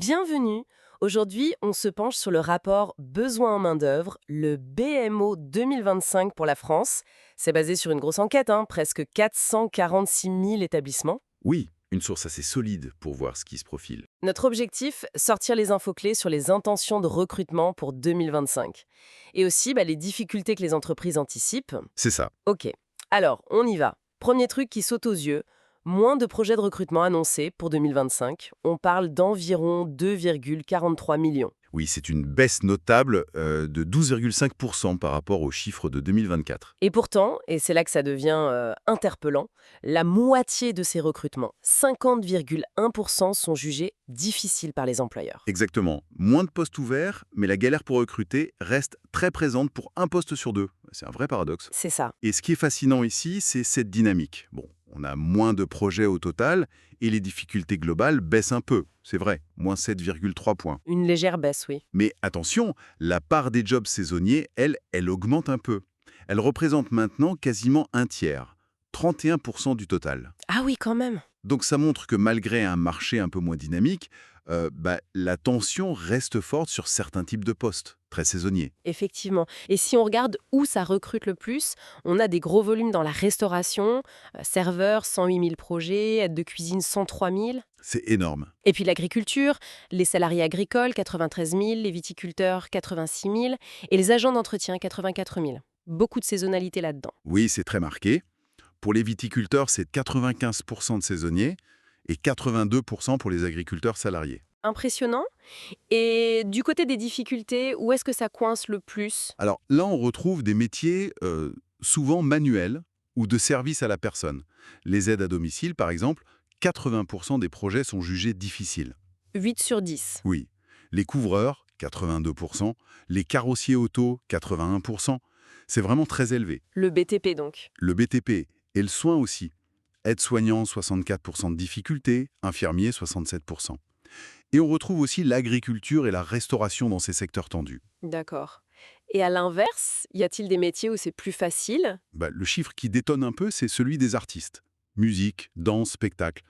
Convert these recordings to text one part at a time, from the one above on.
Bienvenue. Aujourd'hui, on se penche sur le rapport Besoin en main-d'œuvre, le BMO 2025 pour la France. C'est basé sur une grosse enquête, presque 446 000 établissements. Oui, une source assez solide pour voir ce qui se profile. Notre objectif, sortir les infos clés sur les intentions de recrutement pour 2025. Et aussi les difficultés que les entreprises anticipent. C'est ça. Ok, alors on y va. Premier truc qui saute aux yeux, moins de projets de recrutement annoncés pour 2025. On parle d'environ 2,43 millions. Oui, c'est une baisse notable de 12,5% par rapport aux chiffres de 2024. Et pourtant, et c'est là que ça devient interpellant, la moitié de ces recrutements, 50,1%, sont jugés difficiles par les employeurs. Exactement. Moins de postes ouverts, mais la galère pour recruter reste très présente pour un poste sur deux. C'est un vrai paradoxe. C'est ça. Et ce qui est fascinant ici, c'est cette dynamique. Bon, on a moins de projets au total et les difficultés globales baissent un peu. C'est vrai, moins 7,3 points. Une légère baisse, oui. Mais attention, la part des jobs saisonniers, elle augmente un peu. Elle représente maintenant quasiment un tiers, 31% du total. Ah oui, quand même. Donc ça montre que malgré un marché un peu moins dynamique, la tension reste forte sur certains types de postes, très saisonniers. Effectivement. Et si on regarde où ça recrute le plus, on a des gros volumes dans la restauration, serveurs, 108 000 projets, aide de cuisine, 103 000. C'est énorme. Et puis l'agriculture, les salariés agricoles, 93 000, les viticulteurs, 86 000, et les agents d'entretien, 84 000. Beaucoup de saisonnalité là-dedans. Oui, c'est très marqué. Pour les viticulteurs, c'est 95% de saisonniers et 82% pour les agriculteurs salariés. Impressionnant. Et du côté des difficultés, où est-ce que ça coince le plus? Alors là, on retrouve des métiers souvent manuels ou de service à la personne. Les aides à domicile, par exemple, 80% des projets sont jugés difficiles. 8 sur 10. Oui. Les couvreurs, 82%. Les carrossiers auto, 81%. C'est vraiment très élevé. Le BTP donc. Le BTP et le soin aussi. Aide-soignant, 64% de difficultés. Infirmier, 67%. Et on retrouve aussi l'agriculture et la restauration dans ces secteurs tendus. D'accord. Et à l'inverse, y a-t-il des métiers où c'est plus facile? Le chiffre qui détonne un peu, c'est celui des artistes. Musique, danse, spectacle.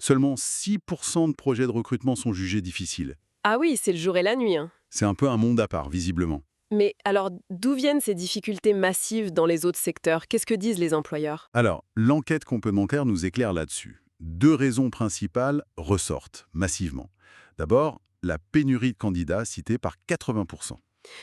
Seulement 6% de projets de recrutement sont jugés difficiles. Ah oui, c'est le jour et la nuit. C'est un peu un monde à part, visiblement. Mais alors, d'où viennent ces difficultés massives dans les autres secteurs? Qu'est-ce que disent les employeurs? Alors, l'enquête complémentaire nous éclaire là-dessus. Deux raisons principales ressortent massivement. D'abord, la pénurie de candidats citée par 80%.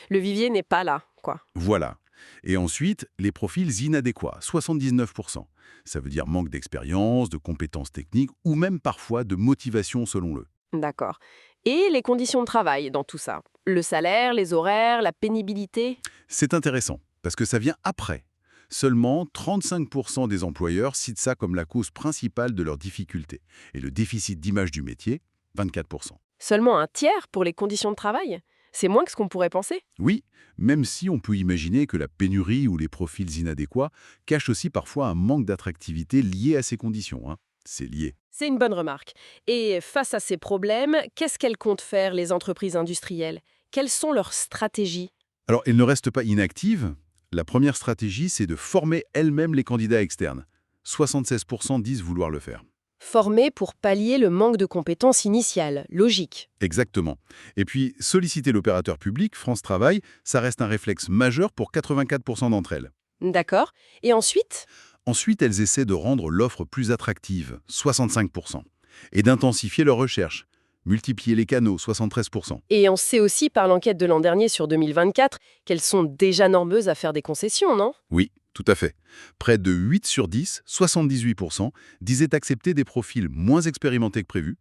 Le vivier n'est pas là, quoi. Voilà. Et ensuite, les profils inadéquats, 79%. Ça veut dire manque d'expérience, de compétences techniques ou même parfois de motivation selon eux. D'accord. Et les conditions de travail dans tout ça? Le salaire, les horaires, la pénibilité? C'est intéressant, parce que ça vient après. Seulement 35% des employeurs citent ça comme la cause principale de leurs difficultés. Et le déficit d'image du métier, 24%. Seulement un tiers pour les conditions de travail? C'est moins que ce qu'on pourrait penser. Oui, même si on peut imaginer que la pénurie ou les profils inadéquats cachent aussi parfois un manque d'attractivité lié à ces conditions. C'est lié. C'est une bonne remarque. Et face à ces problèmes, qu'est-ce qu'elles comptent faire, les entreprises industrielles? Quelles sont leurs stratégies? Alors, elles ne restent pas inactives. La première stratégie, c'est de former elles-mêmes les candidats externes. 76% disent vouloir le faire. Former pour pallier le manque de compétences initiales. Logique. Exactement. Et puis, solliciter l'opérateur public, France Travail, ça reste un réflexe majeur pour 84% d'entre elles. D'accord. Et ensuite? Ensuite, elles essaient de rendre l'offre plus attractive, 65%, et d'intensifier leur recherche, multiplier les canaux, 73%. Et on sait aussi par l'enquête de l'an dernier sur 2024 qu'elles sont déjà normeuses à faire des concessions, non? Oui, tout à fait. Près de 8 sur 10, 78%, disaient accepter des profils moins expérimentés que prévu,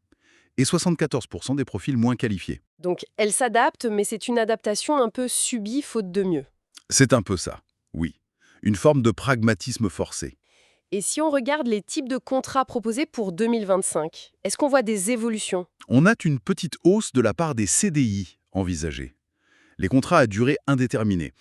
et 74% des profils moins qualifiés. Donc elles s'adaptent, mais c'est une adaptation un peu subie faute de mieux. C'est un peu ça, oui. Une forme de pragmatisme forcé. Et si on regarde les types de contrats proposés pour 2025, est-ce qu'on voit des évolutions? On note une petite hausse de la part des CDI envisagés. Les contrats à durée indéterminée.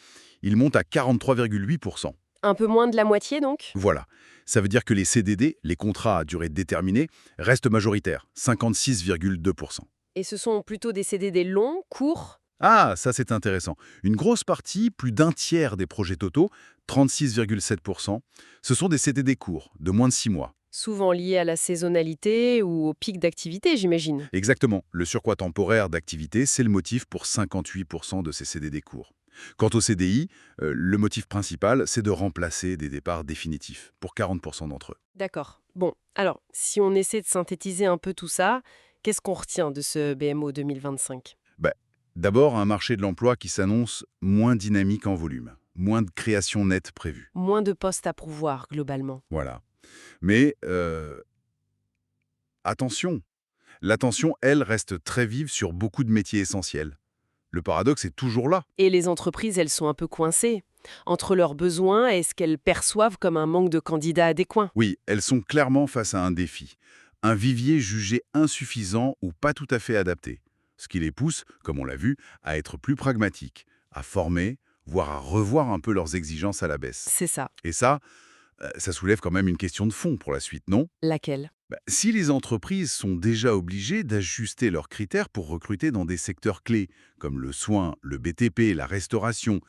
Ils montent à 43,8%. Un peu moins de la moitié donc? Voilà. Ça veut dire que les CDD, les contrats à durée déterminée, restent majoritaires, 56,2%. Et ce sont plutôt des CDD longs, courts? Ah, ça c'est intéressant. Une grosse partie, plus d'un tiers des projets totaux, 36,7%, ce sont des CDD courts, de moins de 6 mois. Souvent lié à la saisonnalité ou au pic d'activité, j'imagine. Exactement, le surcroît temporaire d'activité, c'est le motif pour 58% de ces CDD courts. Quant au CDI, le motif principal, c'est de remplacer des départs définitifs, pour 40% d'entre eux. D'accord. Bon, alors, si on essaie de synthétiser un peu tout ça, qu'est-ce qu'on retient de ce BMO 2025? Bah, d'abord, un marché de l'emploi qui s'annonce moins dynamique en volume, moins de création nette prévue. Moins de postes à pourvoir, globalement. Voilà. Mais attention, l'attention, elle, reste très vive sur beaucoup de métiers essentiels. Le paradoxe est toujours là. Et les entreprises, elles sont un peu coincées entre leurs besoins et ce qu'elles perçoivent comme un manque de candidats adéquats. Oui, elles sont clairement face à un défi. Un vivier jugé insuffisant ou pas tout à fait adapté. Ce qui les pousse, comme on l'a vu, à être plus pragmatiques, à former, voire à revoir un peu leurs exigences à la baisse. C'est ça. Et ça soulève quand même une question de fond pour la suite, non? Laquelle? Si les entreprises sont déjà obligées d'ajuster leurs critères pour recruter dans des secteurs clés, comme le soin, le BTP, la restauration,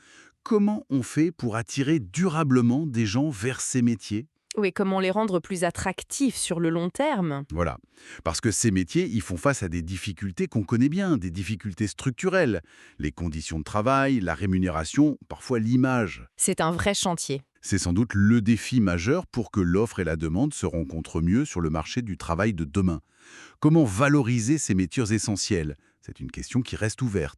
comment on fait pour attirer durablement des gens vers ces métiers? Oui, comment les rendre plus attractifs sur le long terme? Voilà. Parce que ces métiers, ils font face à des difficultés qu'on connaît bien, des difficultés structurelles. Les conditions de travail, la rémunération, parfois l'image. C'est un vrai chantier. C'est sans doute le défi majeur pour que l'offre et la demande se rencontrent mieux sur le marché du travail de demain. Comment valoriser ces métiers essentiels? C'est une question qui reste ouverte.